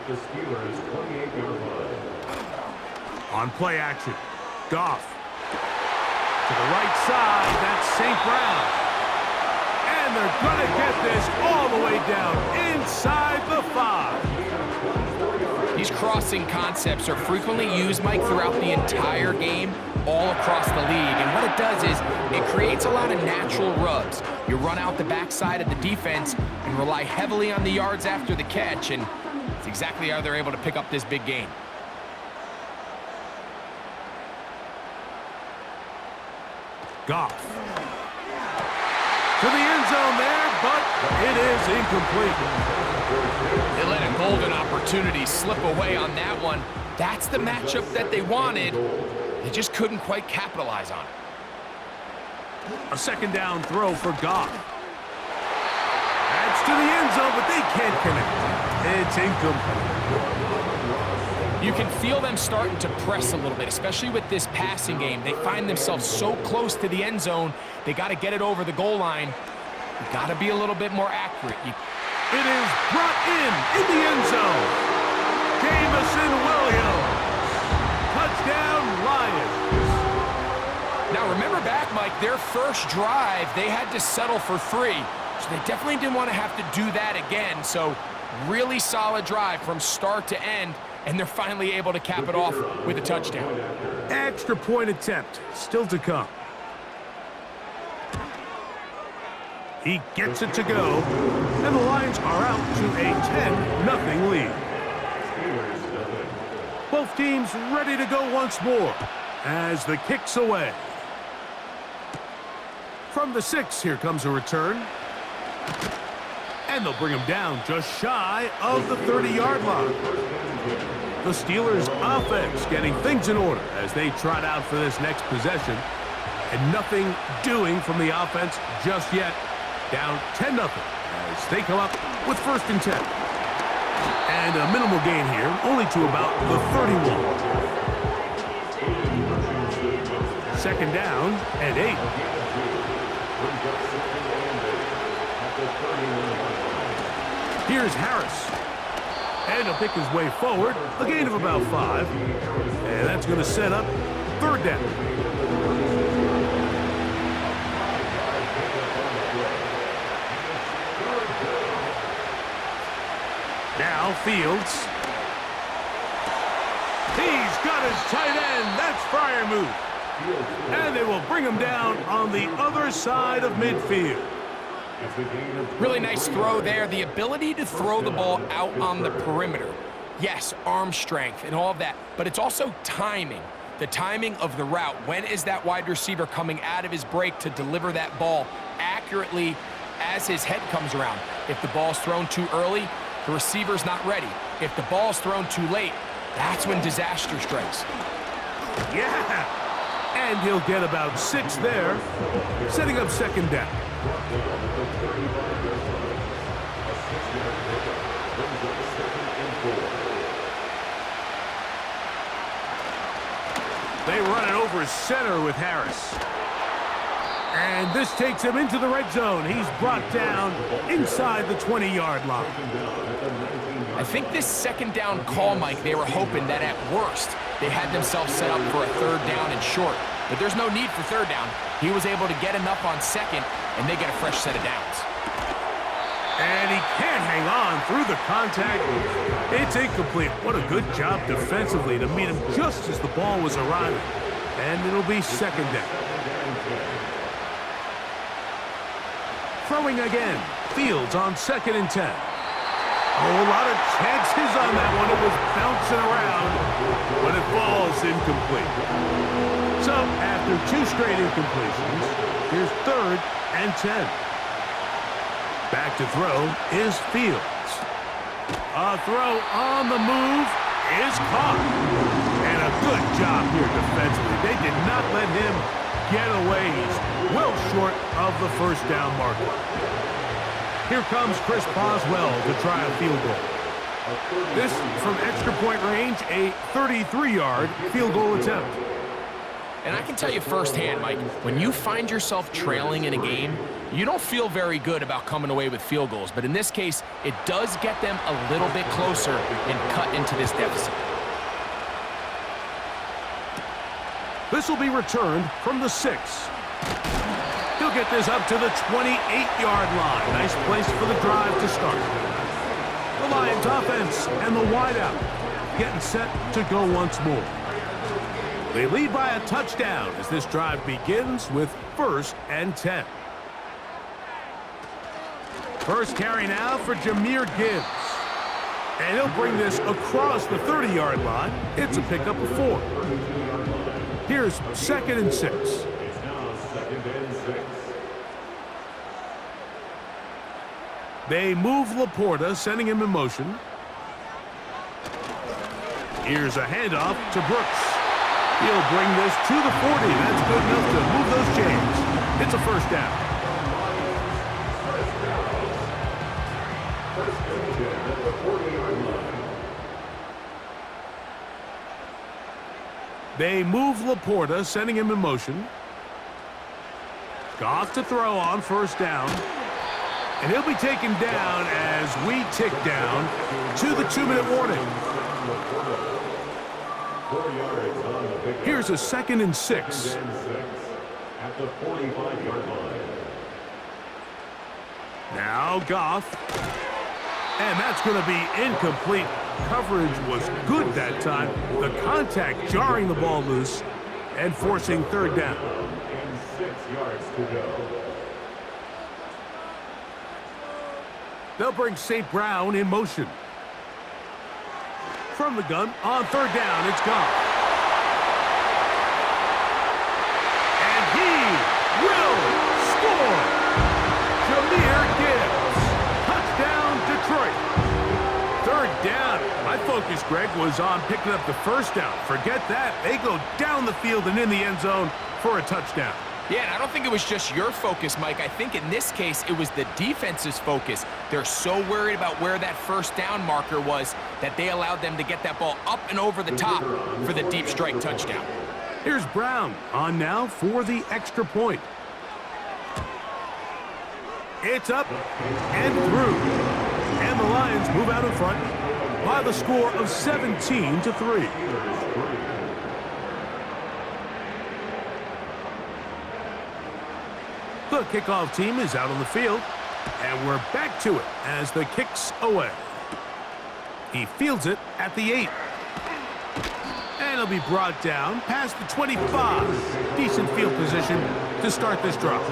the Steelers' 28-yard line. On play action, Goff. To the right side, that's St. Brown. And they're going to get this all the way down inside the 5. These crossing concepts are frequently used, Mike, throughout the entire game, all across the league. And what it does is it creates a lot of natural rubs. You run out the backside of the defense and rely heavily on the yards after the catch, and it's exactly how they're able to pick up this big gain. Goff. To the end zone there, but it is incomplete. They let a golden opportunity slip away on that one. That's the matchup that they wanted. They just couldn't quite capitalize on it. A second down throw for Goff. That's to the end zone, but they can't connect. It's incomplete. You can feel them starting to press a little bit, especially with this passing game. They find themselves so close to the end zone, they got to get it over the goal line. You got to be a little bit more accurate. It is brought in the end zone. Jamison Williams. Touchdown, Lions. Now remember back, Mike, their first drive, they had to settle for 3. So they definitely didn't want to have to do that again. So really solid drive from start to end, and they're finally able to cap it off with a touchdown. Extra point attempt still to come. He gets it to go, and the Lions are out to a 10-0 lead. Both teams ready to go once more as the kick's away. From the 6, here comes a return. And they'll bring him down just shy of the 30-yard line. The Steelers' offense getting things in order as they trot out for this next possession. And nothing doing from the offense just yet. Down 10-0 as they come up with 1st and 10. And a minimal gain here, only to about the 31. Second down and 8. Here's Harris. And he'll pick his way forward, a gain of about 5. And that's going to set up 3rd down. Now Fields. He's got his tight end. That's Freiermuth. And they will bring him down on the other side of midfield. Really nice throw there. The ability to throw the ball out on the perimeter. Yes, arm strength and all of that, but it's also timing. The timing of the route. When is that wide receiver coming out of his break to deliver that ball accurately as his head comes around? If the ball's thrown too early, the receiver's not ready. If the ball's thrown too late, that's when disaster strikes. Yeah! And he'll get about 6 there, setting up 2nd down. They run it over center with Harris. And this takes him into the red zone. He's brought down inside the 20-yard line. I think this 2nd down call, Mike, they were hoping that at worst they had themselves set up for a 3rd down and short. But there's no need for 3rd down. He was able to get enough on 2nd, and they get a fresh set of downs. And he can't hang on through the contact. It's incomplete. What a good job defensively to meet him just as the ball was arriving. And it'll be 2nd down. Throwing again. Fields on 2nd and 10. Oh, a lot of chances on that one. It was bouncing around, but it falls incomplete. So, after 2 straight incompletions, here's 3rd and 10. Back to throw is Fields. A throw on the move is caught. And a good job here defensively. They did not let him get away. He's well short of the 1st down marker. Here comes Chris Boswell to try a field goal. This from extra point range, a 33-yard field goal attempt. And I can tell you firsthand, Mike, when you find yourself trailing in a game, you don't feel very good about coming away with field goals. But in this case, it does get them a little bit closer and cut into this deficit. This will be returned from the 6. He'll get this up to the 28-yard line. Nice place for the drive to start. The Lions offense and the wideout getting set to go once more. They lead by a touchdown as this drive begins with 1st and 10. First carry now for Jahmyr Gibbs. And he'll bring this across the 30-yard line. It's a pickup of 4. Here's 2nd and 6. It's now 2nd and 6. They move Laporta, sending him in motion. Here's a handoff to Brooks. He'll bring this to the 40. That's good enough to move those chains. It's a 1st down. They move Laporta, sending him in motion. Goff to throw on 1st down. And he'll be taken down as we tick down to the 2-minute warning. Here's a 2nd and 6. At the 45-yard line. Now Goff. And that's going to be incomplete. Coverage was good that time. The contact jarring the ball loose and forcing 3rd down. And 6 yards to go. They'll bring St. Brown in motion. From the gun on 3rd down, it's Goff. And he will score. Jahmyr Gibbs. Touchdown, Detroit. 3rd down. My focus, Greg, was on picking up the 1st down. Forget that. They go down the field and in the end zone for a touchdown. Yeah, and I don't think it was just your focus, Mike. I think in this case, it was the defense's focus. They're so worried about where that 1st down marker was that they allowed them to get that ball up and over the top for the deep strike touchdown. Here's Brown on now for the extra point. It's up and through. And the Lions move out in front by the score of 17-3. The kickoff team is out on the field, and we're back to it as the kick's away. He fields it at the 8. And he'll be brought down past the 25. Decent field position to start this drive.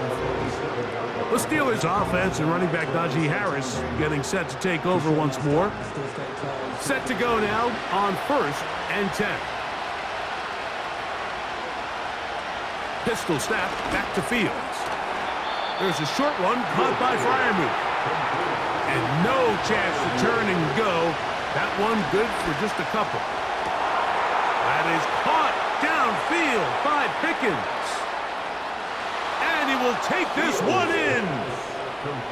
The Steelers offense and running back Najee Harris getting set to take over once more. Set to go now on 1st and 10. Pistol snap back to Fields. There's a short one caught by Freiermuth. And no chance to turn and go. That one good for just a couple. That is caught downfield by Pickens. And he will take this one in.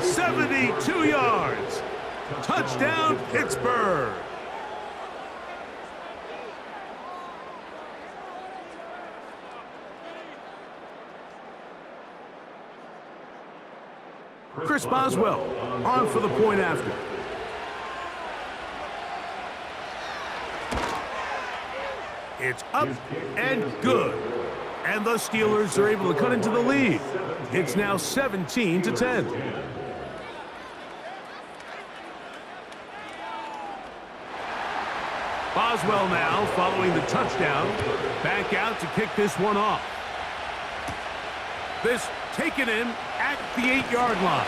72 yards. Touchdown, Pittsburgh. Chris Boswell on for the point after. It's up and good. And the Steelers are able to cut into the lead. It's now 17-10. Boswell now following the touchdown. Back out to kick this one off. This taken in at the 8-yard line.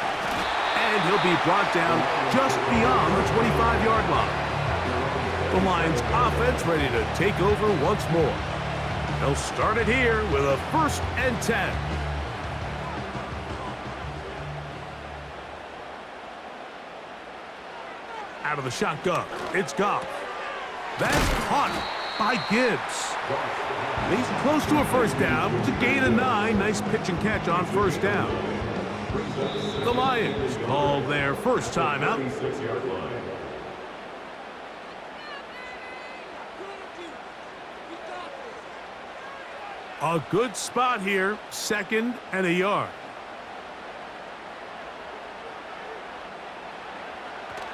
And he'll be brought down just beyond the 25-yard line. The Lions offense ready to take over once more. They'll start it here with a 1st and 10. Out of the shotgun, it's Goff. That's caught by Gibbs. He's close to a 1st down to gain a 9. Nice pitch and catch on 1st down. The Lions call their first timeout. A good spot here, 2nd and a yard.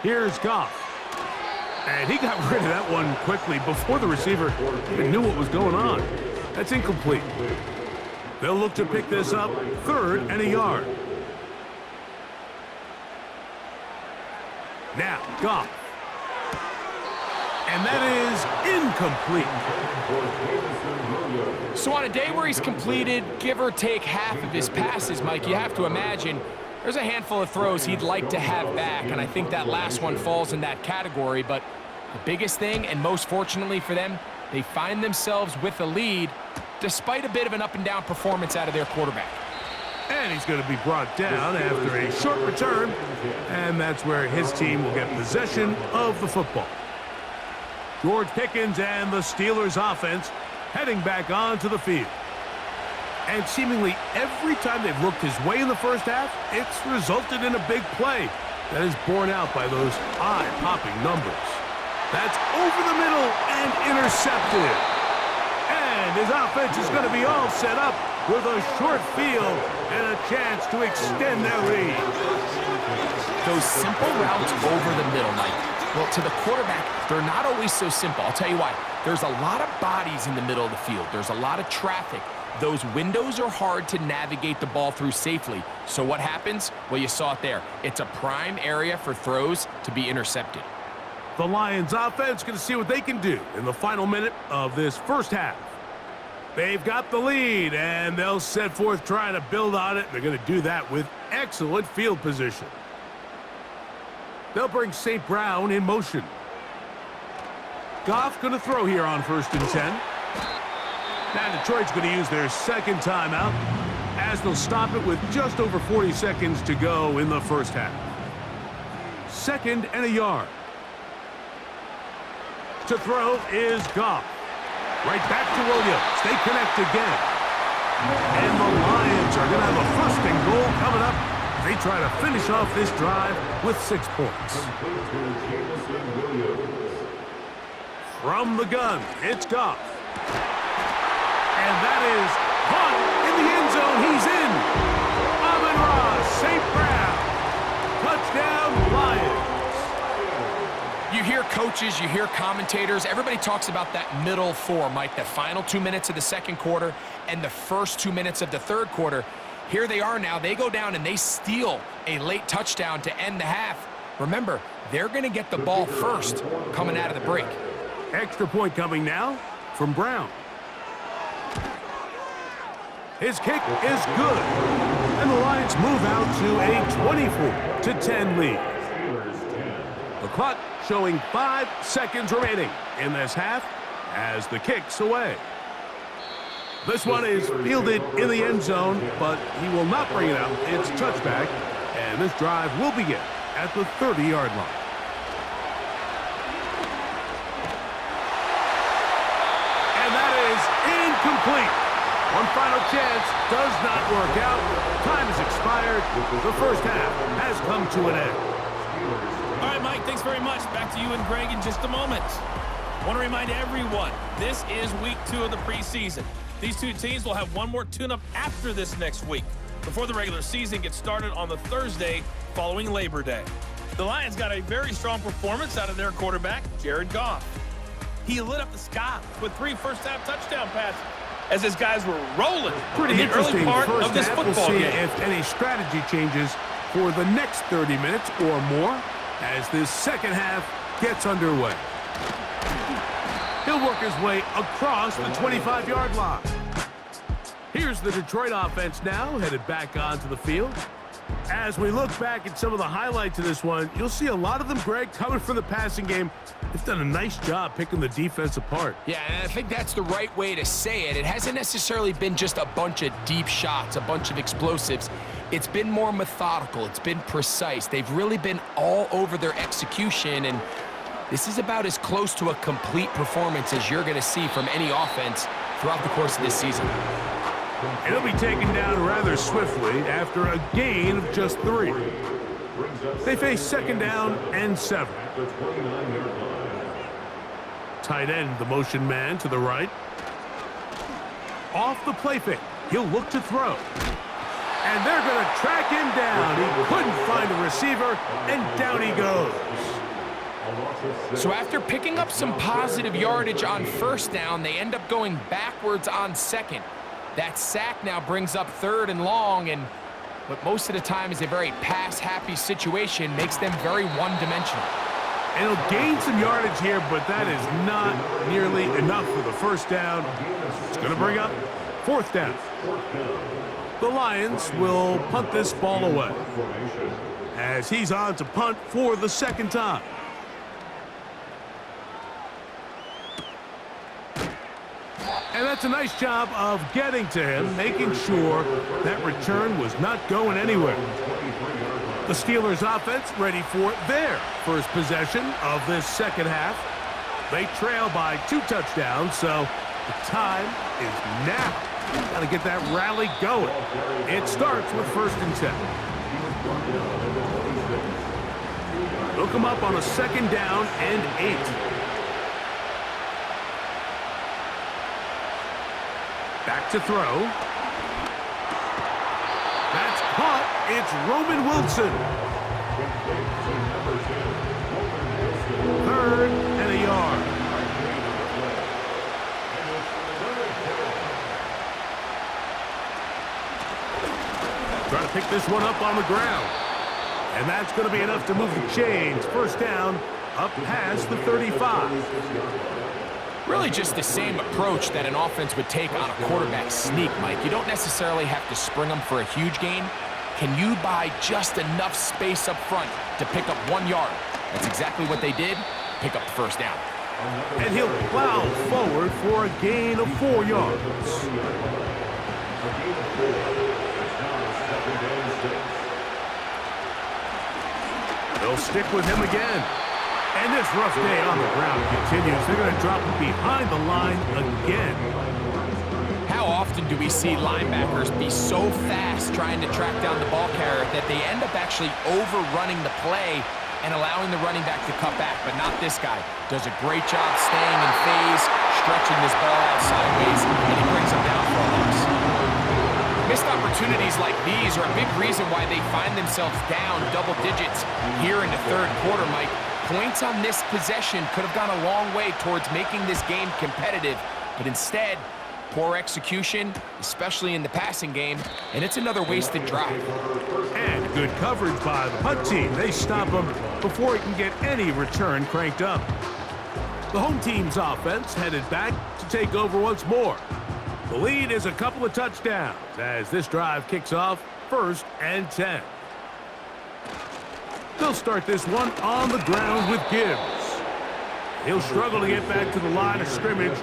Here's Goff. And he got rid of that one quickly before the receiver even knew what was going on. That's incomplete. They'll look to pick this up, 3rd and a yard. Now, Goff. And that is incomplete. So on a day where he's completed, give or take half of his passes, Mike, you have to imagine there's a handful of throws he'd like to have back, and I think that last one falls in that category. But the biggest thing, and most fortunately for them, they find themselves with a lead despite a bit of an up-and-down performance out of their quarterback. And he's going to be brought down after a short return, and that's where his team will get possession of the football. George Pickens and the Steelers offense heading back onto the field. And seemingly every time they've looked his way in the first half, it's resulted in a big play that is borne out by those eye-popping numbers. That's over the middle and intercepted. And his offense is going to be all set up with a short field and a chance to extend their lead. Those simple routes over the middle, Mike. Well, to the quarterback, they're not always so simple. I'll tell you why. There's a lot of bodies in the middle of the field. There's a lot of traffic. Those windows are hard to navigate the ball through safely. So what happens? Well, you saw it there. It's a prime area for throws to be intercepted. The Lions offense going to see what they can do in the final minute of this first half. They've got the lead, and they'll set forth trying to build on it. They're going to do that with excellent field position. They'll bring St. Brown in motion. Goff going to throw here on 1st and 10. Now Detroit's going to use their 2nd timeout as they'll stop it with just over 40 seconds to go in the first half. 2nd and a yard. To throw is Goff. Right back to Williams. They connect again. And the Lions are going to have a 1st and goal coming up. They try to finish off this drive with 6 points. From the gun, it's Goff. And that is caught in the end zone. He's in. Amon-Ra St. Brown. Touchdown, Lions. You hear coaches, you hear commentators, everybody talks about that middle 4, Mike, the final 2 minutes of the 2nd quarter and the first 2 minutes of the 3rd quarter. Here they are now. They go down and they steal a late touchdown to end the half. Remember, they're going to get the ball first coming out of the break. Extra point coming now from Brown. His kick is good. And the Lions move out to a 24-10 lead. The clock showing 5 seconds remaining in this half as the kick's away. This one is fielded in the end zone, but he will not bring it out. It's touchback, and this drive will begin at the 30-yard line. And that is incomplete. One final chance does not work out. Time has expired. The first half has come to an end. All right, Mike, thanks very much. Back to you and Greg in just a moment. I want to remind everyone, this is week 2 of the preseason. These two teams will have one more tune-up after this next week, before the regular season gets started on the Thursday following Labor Day. The Lions got a very strong performance out of their quarterback, Jared Goff. He lit up the sky with 3 first-half touchdown passes as his guys were rolling Pretty in the interesting early part first of this half. football We'll see game. if any strategy changes for the next 30 minutes or more as this second half gets underway. He'll work his way across the 25-yard line. Here's the Detroit offense now, headed back onto the field. As we look back at some of the highlights of this one, you'll see a lot of them, Greg, coming from the passing game. They've done a nice job picking the defense apart. Yeah, and I think that's the right way to say it. It hasn't necessarily been just a bunch of deep shots, a bunch of explosives. It's been more methodical. It's been precise. They've really been all over their execution, and this is about as close to a complete performance as you're going to see from any offense throughout the course of this season. And he'll be taken down rather swiftly after a gain of just 3. They face 2nd down and 7. Tight end, the motion man to the right. off the play fake. He'll look to throw. And they're going to track him down. He couldn't find a receiver, and down he goes. So after picking up some positive yardage on first down, they end up going backwards on second. That sack now brings up 3rd and long, and what most of the time is a very pass-happy situation makes them very one-dimensional. And he'll gain some yardage here, but that is not nearly enough for the first down. It's going to bring up 4th down. The Lions will punt this ball away as he's on to punt for the 2nd time. And that's a nice job of getting to him, making sure that return was not going anywhere. The Steelers offense ready for their first possession of this second half. They trail by 2 touchdowns, so the time is now. Got to get that rally going. It starts with 1st and 10. They'll come up on a 2nd down and 8. Back to throw. That's caught. It's Roman Wilson. 3rd and a yard. Trying to pick this one up on the ground. And that's going to be enough to move the chains. 1st down, up past the 35. Really just the same approach that an offense would take on a quarterback sneak, Mike. You don't necessarily have to spring them for a huge gain. Can you buy just enough space up front to pick up 1 yard? That's exactly what they did. Pick up the 1st down. And he'll plow forward for a gain of 4 yards. They'll stick with him again. And this rough day on the ground continues. They're going to drop him behind the line again. How often do we see linebackers be so fast trying to track down the ball carrier that they end up actually overrunning the play and allowing the running back to cut back? But not this guy. Does a great job staying in phase, stretching this ball out sideways, and he brings him down for a loss. Missed opportunities like these are a big reason why they find themselves down double digits here in the 3rd quarter, Mike. Points on this possession could have gone a long way towards making this game competitive, but instead, poor execution, especially in the passing game, and it's another wasted drive. And good coverage by the punt team. They stop him before he can get any return cranked up. The home team's offense headed back to take over once more. The lead is a couple of touchdowns as this drive kicks off 1st and 10. They'll start this one on the ground with Gibbs. He'll struggle to get back to the line of scrimmage.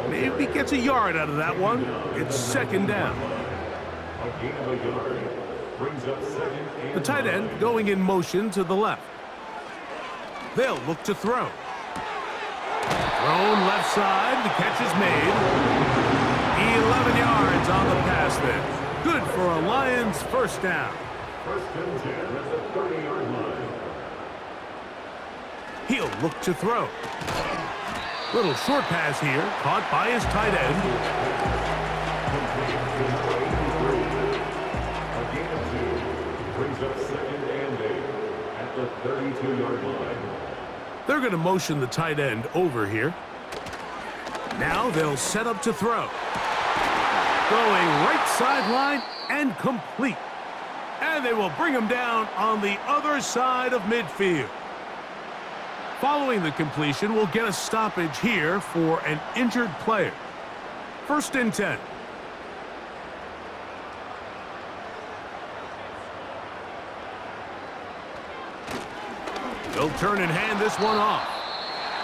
Maybe he gets a yard out of that one. It's 2nd down. The tight end going in motion to the left. They'll look to throw. Thrown left side. The catch is made. 11 yards on the pass there. Good for a Lions 1st down. 1st and 10 at the 30-yard line. He'll look to throw. Little short pass here, caught by his tight end. A gain of 2 brings up 2nd and 8 at the 32-yard line. They're going to motion the tight end over here. Now they'll set up to throw. Going right sideline and complete. And they will bring him down on the other side of midfield. Following the completion, we'll get a stoppage here for an injured player. 1st and 10. They'll turn and hand this one off.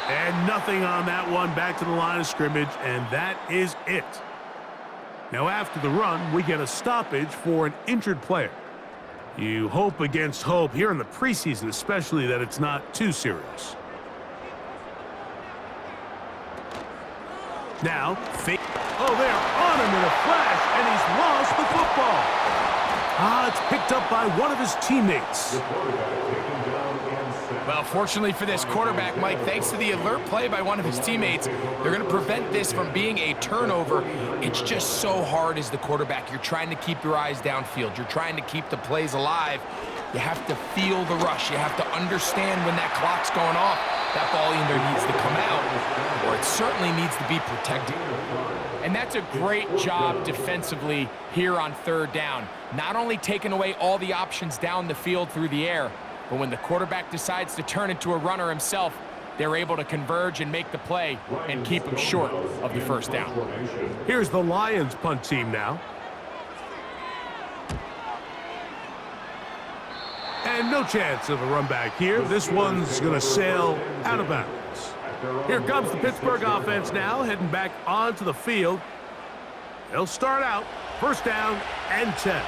And nothing on that one, back to the line of scrimmage, and that is it. Now after the run, we get a stoppage for an injured player. You hope against hope here in the preseason, especially, that it's not too serious. Now, fake. Oh, they're on him in a flash, and he's lost the football. It's picked up by one of his teammates. The quarterback taken down and sacked. Well, fortunately for this quarterback, Mike, thanks to the alert play by one of his teammates, they're going to prevent this from being a turnover. It's just so hard as the quarterback. You're trying to keep your eyes downfield. You're trying to keep the plays alive. You have to feel the rush. You have to understand when that clock's going off. That ball either needs to come out or it certainly needs to be protected. And that's a great job defensively here on third down. Not only taking away all the options down the field through the air, but when the quarterback decides to turn into a runner himself, they're able to converge and make the play and keep him short of the first down. Here's the Lions punt team now. And no chance of a run back here. This one's going to sail out of bounds. Here comes the Pittsburgh offense now, heading back onto the field. They'll start out first down and 10.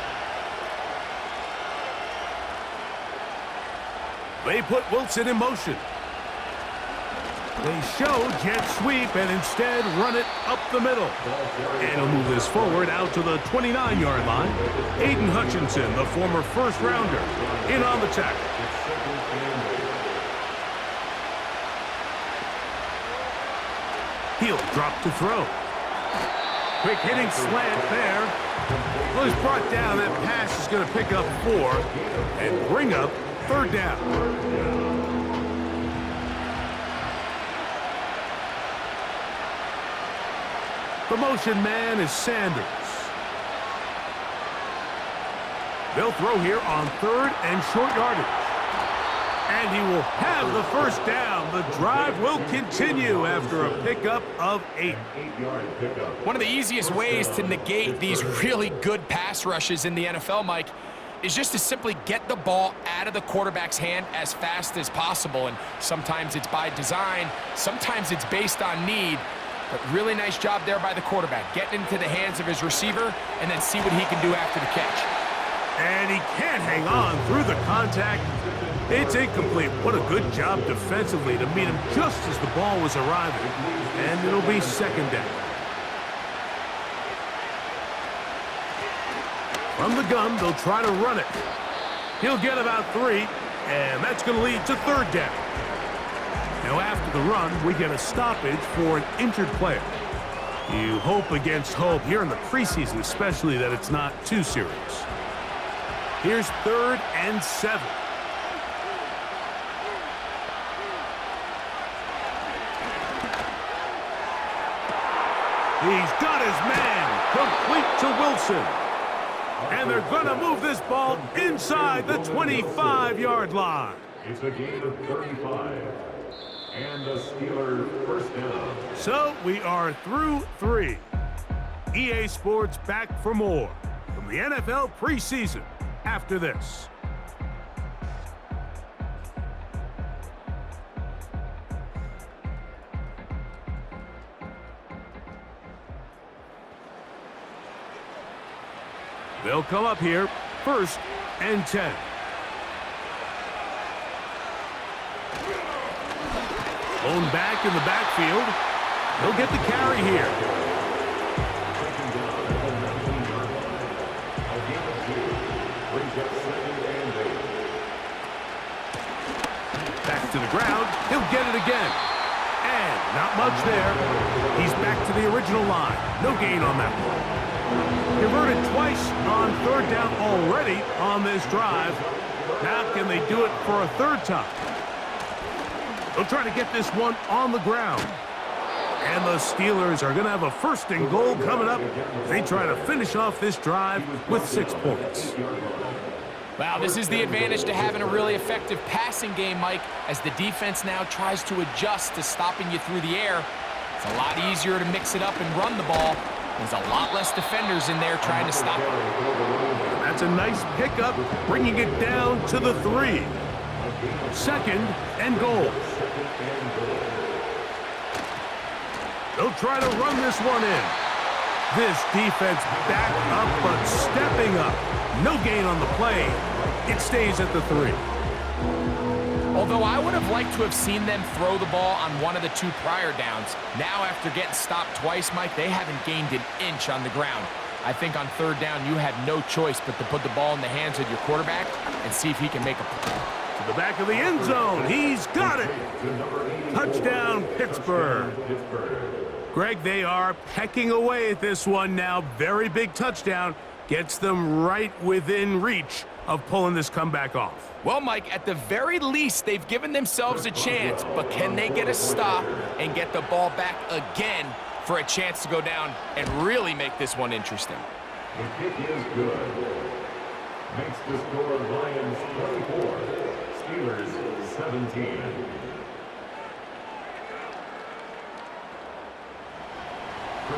They put Wilson in motion. They show jet sweep and instead run it up the middle. And he'll move this forward out to the 29-yard line. Aiden Hutchinson, the former first-rounder, in on the tackle. He'll drop to throw. Quick hitting slant there. Well, he's brought down. That pass is going to pick up 4 and bring up third down. The motion man is Sanders. They'll throw here on third and short yardage. And he will have the first down. The drive will continue after a pickup of 8. One of the easiest ways to negate these really good pass rushes in the NFL, Mike, is just to simply get the ball out of the quarterback's hand as fast as possible. And sometimes it's by design, sometimes it's based on need. But really nice job there by the quarterback, getting into the hands of his receiver and then see what he can do after the catch. And he can't hang on through the contact. It's incomplete. What a good job defensively to meet him just as the ball was arriving. And it'll be second down. From the gun, they'll try to run it. He'll get about 3, and that's going to lead to third down. Now, after the run, we get a stoppage for an injured player. You hope against hope here in the preseason, especially that it's not too serious. Here's third and 7. He's got his man complete to Wilson. And they're going to move this ball inside the 25-yard line. It's a gain of 35. And the Steelers first down. So we are through 3. EA Sports back for more from the NFL preseason after this. They'll come up here first and 10. Blown back in the backfield. He'll get the carry here. Back to the ground. He'll get it again. And not much there. He's back to the original line. No gain on that one. Converted twice on third down already on this drive. Now can they do it for a third time? They'll try to get this one on the ground. And the Steelers are going to have a first and goal coming up. They try to finish off this drive with 6 points. Wow, this is the advantage to having a really effective passing game, Mike, as the defense now tries to adjust to stopping you through the air. It's a lot easier to mix it up and run the ball. There's a lot less defenders in there trying to stop it. That's a nice pickup, bringing it down to the 3. Second and goal. They'll try to run this one in. This defense back up, but stepping up. No gain on the play. It stays at the 3. Although I would have liked to have seen them throw the ball on one of the 2 prior downs, now after getting stopped twice, Mike, they haven't gained an inch on the ground. I think on third down, you had no choice but to put the ball in the hands of your quarterback and see if he can make a play. To the back of the end zone. He's got it. Touchdown, Pittsburgh. Greg, they are pecking away at this one now. Very big touchdown. Gets them right within reach of pulling this comeback off. Well, Mike, at the very least, they've given themselves a chance, but can they get a stop and get the ball back again for a chance to go down and really make this one interesting? The kick is good. Makes the score Lions 24, Steelers 17.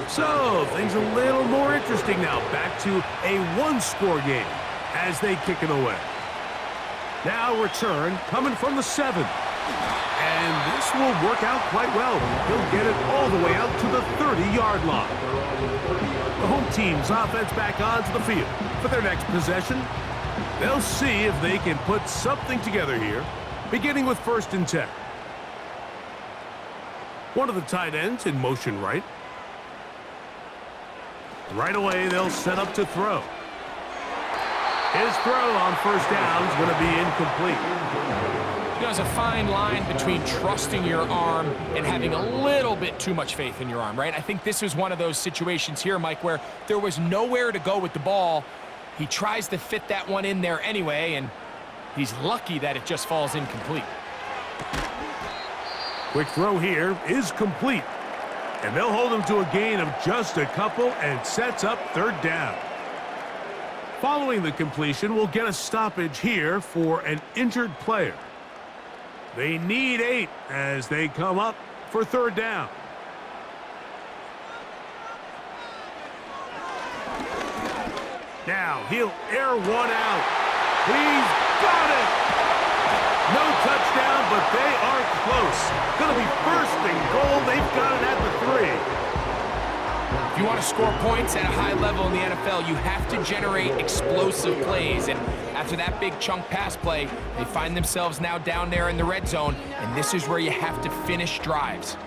So, things a little more interesting now. Back to a one-score game as they kick it away. Now return coming from the 7. And this will work out quite well. He'll get it all the way out to the 30-yard line. The home team's offense back onto the field for their next possession. They'll see if they can put something together here, beginning with 1st and 10. One of the tight ends in motion right. Right away, they'll set up to throw. His throw on 1st down is going to be incomplete. You know, there's a fine line between trusting your arm and having a little bit too much faith in your arm, right? I think this was one of those situations here, Mike, where there was nowhere to go with the ball. He tries to fit that one in there anyway, and he's lucky that it just falls incomplete. Quick throw here is complete. And they'll hold him to a gain of just a couple and sets up 3rd down. Following the completion, we'll get a stoppage here for an injured player. They need 8 as they come up for 3rd down. Now he'll air one out. He's got it! No touchdown, but they are close. Going to be 1st and goal. They've got it at the 3. If you want to score points at a high level in the NFL, you have to generate explosive plays. And after that big chunk pass play, they find themselves now down there in the red zone. And this is where you have to finish drives.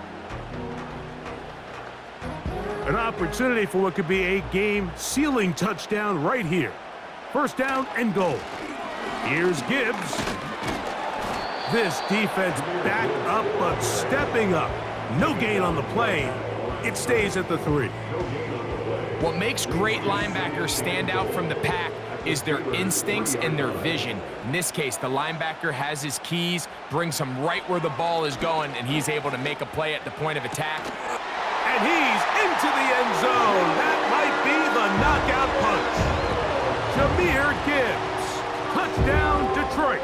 An opportunity for what could be a game-sealing touchdown right here. 1st down and goal. Here's Gibbs. This defense back up, but stepping up. No gain on the play. It stays at the 3. What makes great linebackers stand out from the pack is their instincts and their vision. In this case, the linebacker has his keys, brings him right where the ball is going, and he's able to make a play at the point of attack. And he's into the end zone. That might be the knockout punch. Jahmyr Gibbs. Touchdown, Detroit.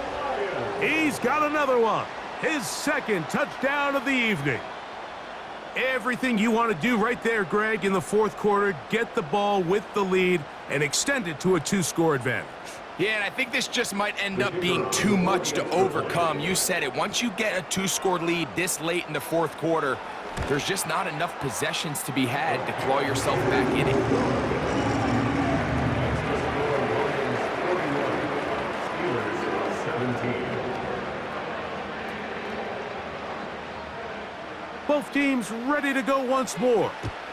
He's got another one. His 2nd touchdown of the evening. Everything you want to do right there, Greg, in the 4th quarter. Get the ball with the lead and extend it to a 2-score advantage. Yeah, and I think this just might end up being too much to overcome. You said it. Once you get a 2-score lead this late in the 4th quarter, there's just not enough possessions to be had to claw yourself back in it. Both teams ready to go once more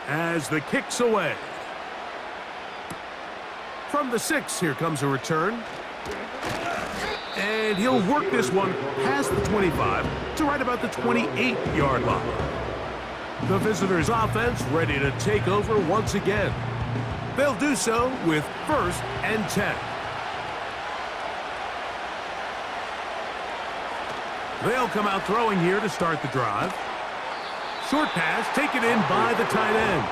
as the kick's away. From the 6, here comes a return. And he'll work this one past the 25 to right about the 28-yard line. The visitors' offense ready to take over once again. They'll do so with 1st and 10. They'll come out throwing here to start the drive. Short pass taken in by the tight end.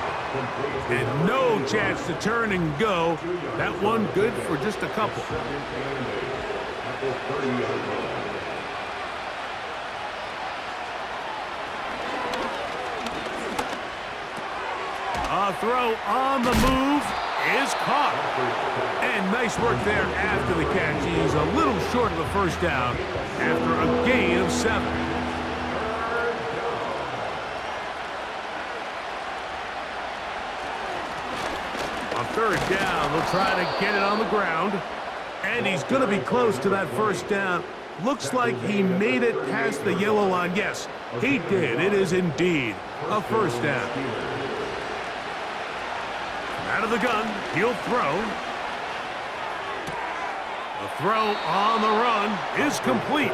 And no chance to turn and go. That one good for just a couple. A throw on the move is caught. And nice work there after the catch. He's a little short of the 1st down after a gain of 7. On 3rd down, they'll try to get it on the ground. And he's going to be close to that 1st down. Looks like he made it past the yellow line. Yes, he did. It is indeed a 1st down. Out of the gun, he'll throw. The throw on the run is complete.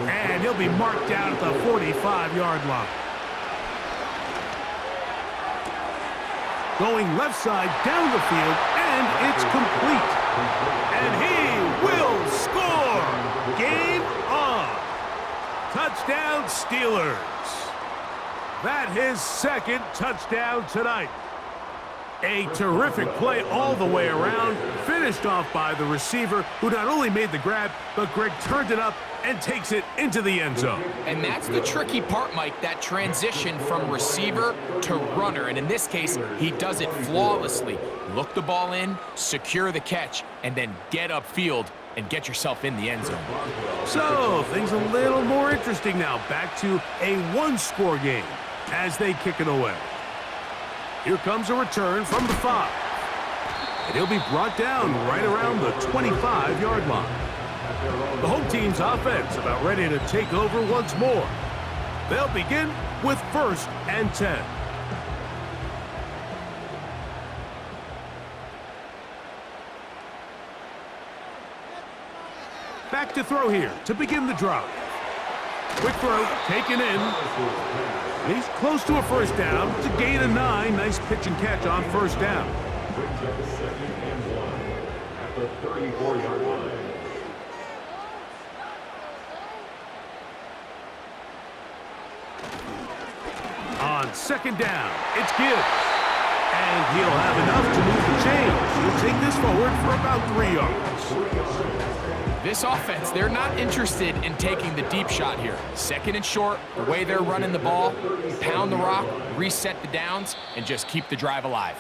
And he'll be marked down at the 45-yard line. Going left side down the field, and it's complete. And he will score! Game on! Touchdown, Steelers. That his second touchdown tonight. A terrific play all the way around, finished off by the receiver, who not only made the grab, but Greg turned it up and takes it into the end zone. And that's the tricky part, Mike, that transition from receiver to runner. And in this case, he does it flawlessly. Look the ball in, secure the catch, and then get upfield and get yourself in the end zone. So, things a little more interesting now. Back to a one-score game as they kick it away. Here comes a return from the 5. And he'll be brought down right around the 25-yard line. The home team's offense about ready to take over once more. They'll begin with 1st and 10. Back to throw here to begin the drive. Quick throw taken in. He's close to a first down to gain a 9. Nice pitch and catch on first down. Brings up 2nd and 1 at the 34-yard line. On 2nd down, it's Gibbs. And he'll have enough to move the chains. He'll take this forward for about 3 yards. This offense, they're not interested in taking the deep shot here. 2nd and short, the way they're running the ball, pound the rock, reset the downs, and just keep the drive alive.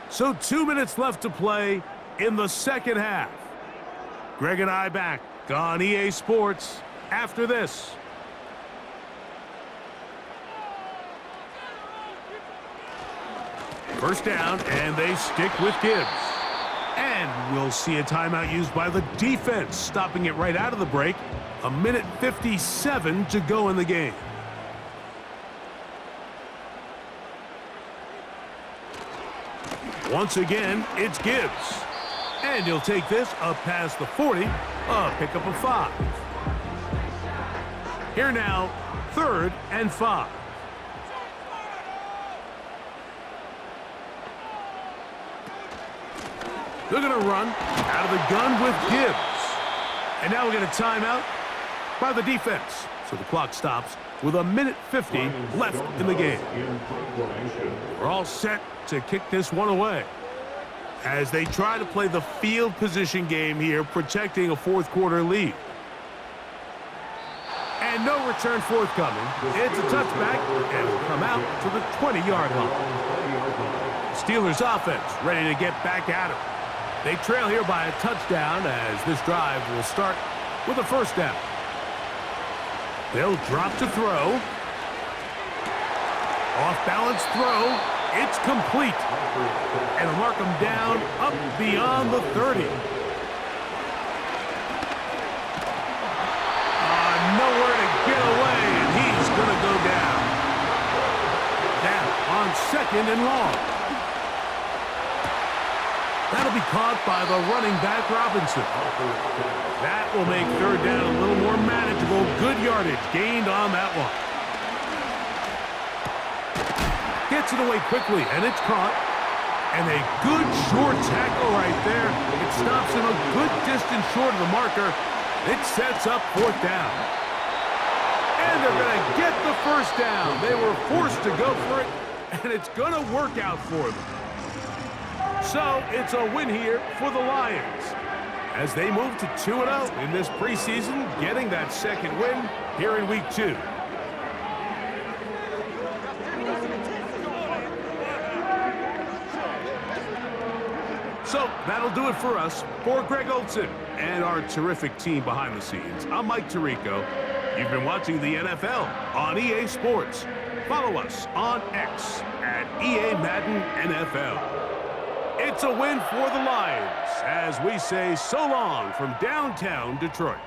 So 2 minutes left to play in the second half. Greg and I back on EA Sports after this. First down, and they stick with Gibbs. And we'll see a timeout used by the defense, stopping it right out of the break. 1:57 to go in the game. Once again, it's Gibbs. And he'll take this up past the 40, a pickup of 5. Here now, 3rd and 5. They're going to run out of the gun with Gibbs. And now we're going to timeout by the defense. So the clock stops with 1:50 left in the game. We're all set to kick this one away as they try to play the field position game here, protecting a 4th quarter lead. And no return forthcoming. It's a touchback and will come out to the 20-yard line. Steelers offense ready to get back at it. They trail here by a touchdown as this drive will start with a first down. They'll drop to throw. Off-balance throw. It's complete. And will mark him down up beyond the 30. Nowhere to get away, and he's going to go down. Down on 2nd and long. That'll be caught by the running back, Robinson. That will make 3rd down a little more manageable. Good yardage gained on that one. Gets it away quickly, and it's caught. And a good short tackle right there. It stops him a good distance short of the marker. It sets up 4th down. And they're going to get the first down. They were forced to go for it, and it's going to work out for them. So it's a win here for the Lions as they move to 2-0 in this preseason, getting that 2nd win here in Week 2. So that'll do it for us. For Greg Olson and our terrific team behind the scenes, I'm Mike Tirico. You've been watching the NFL on EA Sports. Follow us on X at EA Madden NFL. It's a win for the Lions as we say so long from downtown Detroit.